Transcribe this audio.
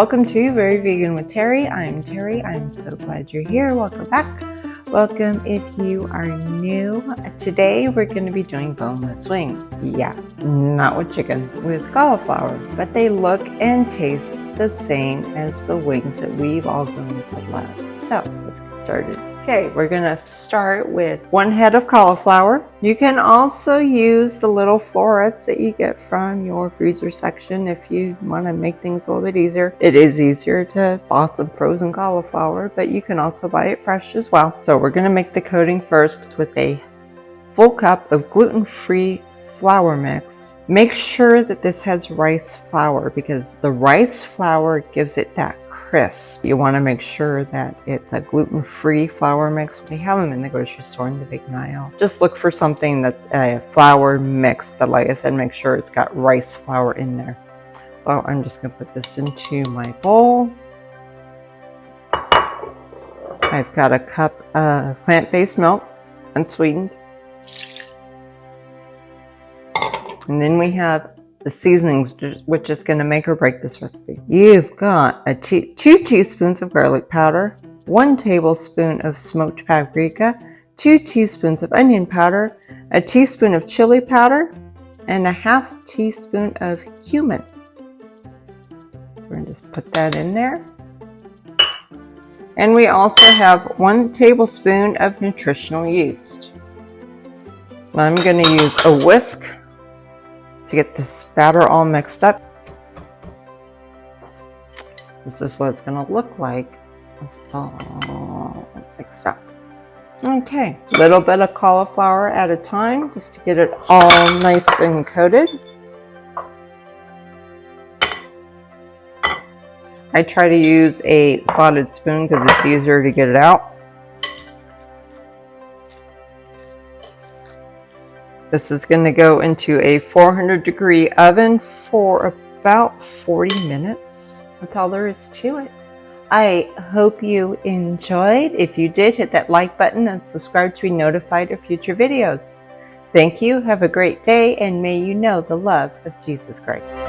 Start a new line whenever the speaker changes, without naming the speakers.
Welcome to Very Vegan with Terry. I'm Terry. I'm so glad you're here. Welcome back. Welcome if you are new. Today we're going to be doing boneless wings. Yeah, not with chicken, with cauliflower, but they look and taste the same as the wings that we've all grown to love. So let's get started. Okay, we're gonna start with 1 head of cauliflower. You can also use the little florets that you get from your freezer section if you wanna make things a little bit easier. It is easier to thaw some frozen cauliflower, but you can also buy it fresh as well. So we're gonna make the coating first with a full cup of gluten-free flour mix. Make sure that this has rice flour because the rice flour gives it that crisp. You want to make sure that it's a gluten-free flour mix. They have them in the grocery store in the big aisle. Just look for something that's a flour mix, but like I said, make sure it's got rice flour in there. So I'm just going to put this into my bowl. I've got a cup of plant-based milk, unsweetened. And then we have the seasonings, which is going to make or break this recipe. You've got 2 teaspoons of garlic powder, 1 tablespoon of smoked paprika, 2 teaspoons of onion powder, a teaspoon of chili powder, and a ½ teaspoon of cumin. So we're going to just put that in there. And we also have 1 tablespoon of nutritional yeast. Now I'm going to use a whisk to get this batter all mixed up. This is what it's going to look like once it's all mixed up. Okay, a little bit of cauliflower at a time just to get it all nice and coated. I try to use a slotted spoon because it's easier to get it out. This is going to go into a 400-degree oven for about 40 minutes. That's all there is to it. I hope you enjoyed. If you did, hit that like button and subscribe to be notified of future videos. Thank you. Have a great day, and may you know the love of Jesus Christ.